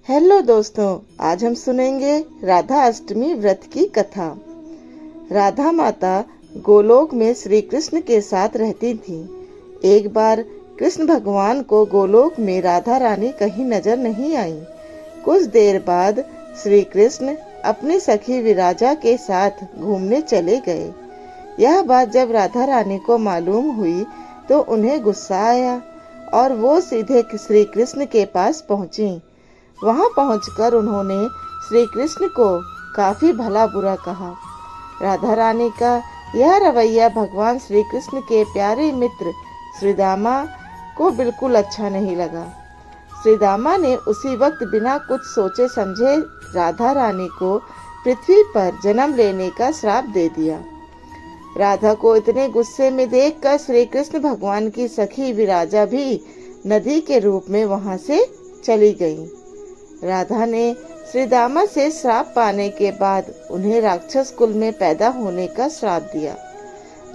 Hello दोस्तों, आज हम सुनेंगे राधा अष्टमी व्रत की कथा। राधा माता गोलोक में श्री कृष्ण के साथ रहती थी। एक बार कृष्ण भगवान को गोलोक में राधा रानी कहीं नजर नहीं आई। कुछ देर बाद श्री कृष्ण अपनी सखी विराजा के साथ घूमने चले गए। यह बात जब राधा रानी को मालूम हुई तो उन्हें गुस्सा आया और वो सीधे श्री कृष्ण के पास पहुंची। वहां पहुंचकर उन्होंने श्री कृष्ण को काफी भला बुरा कहा। राधा रानी का यह रवैया भगवान श्री कृष्ण के प्यारे मित्र श्रीदामा को बिल्कुल अच्छा नहीं लगा। श्रीदामा ने उसी वक्त बिना कुछ सोचे समझे राधा रानी को पृथ्वी पर जन्म लेने का श्राप दे दिया। राधा को इतने गुस्से में देखकर श्री कृष्ण भगवान की सखी विराजा भी नदी के रूप में वहां से चली गई। राधा ने श्रीदामा से श्राप पाने के बाद उन्हें राक्षस कुल में पैदा होने का श्राप दिया।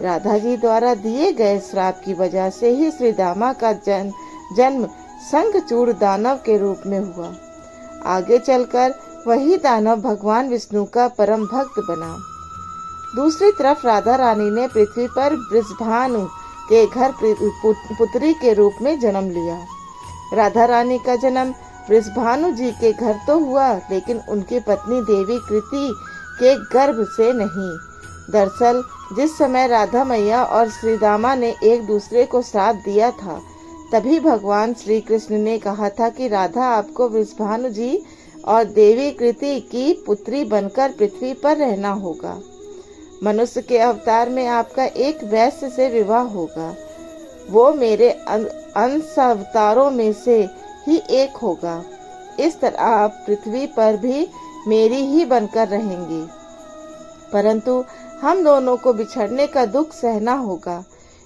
राधा जी द्वारा दिए गए श्राप की वजह से ही श्रीदामा का जन्म शंखचूड़ दानव के रूप में हुआ। आगे चलकर वही दानव भगवान विष्णु का परम भक्त बना। दूसरी तरफ राधा रानी ने पृथ्वी पर वृषभानु के घर पुत्री के रूप में जन्म लिया। राधा रानी का जन्म वृषभानु जी के घर तो हुआ, लेकिन उनकी पत्नी देवी कृति के गर्भ से नहीं। दरअसल जिस समय राधा मैया और श्रीदामा ने एक दूसरे को श्राप दिया था, तभी भगवान श्री कृष्ण ने कहा था कि राधा आपको वृषभानु जी और देवी कृति की पुत्री बनकर पृथ्वी पर रहना होगा। मनुष्य के अवतार में आपका एक वैश्य से विवाह होगा। वो मेरे अंश अवतारों में से ही एक होगा। इस तरह आप पृथ्वी पर भी मेरी ही बनकर रहेंगी, परंतु हम दोनों को बिछड़ने का दुख सहना होगा।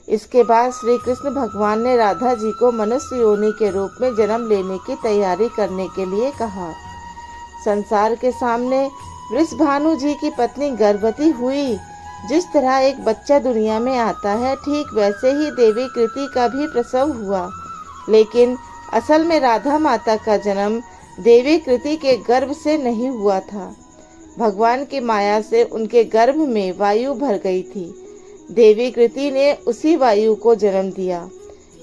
इसके बाद श्री कृष्ण भगवान ने राधा जी को मनुष्य योनि के रूप में जन्म लेने की तैयारी करने के लिए कहा। संसार के सामने वृषभानु जी की पत्नी गर्भवती हुई। जिस तरह एक बच्चा दुनिया में आता है, ठीक वैसे ही देवी कृति का भी प्रसव हुआ। लेकिन असल में राधा माता का जन्म देवी कृति के गर्भ से नहीं हुआ था। भगवान की माया से उनके गर्भ में वायु भर गई थी। देवी कृति ने उसी वायु को जन्म दिया।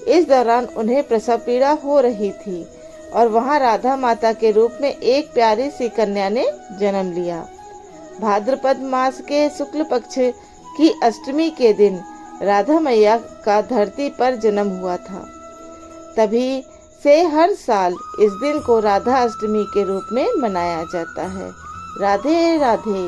इस दौरान उन्हें प्रसव पीड़ा हो रही थी और वहां राधा माता के रूप में एक प्यारी सी कन्या ने जन्म लिया। भाद्रपद मास के शुक्ल पक्ष की अष्टमी के दिन राधा मैया का धरती पर जन्म हुआ था। तभी से हर साल इस दिन को राधा अष्टमी के रूप में मनाया जाता है। राधे राधे।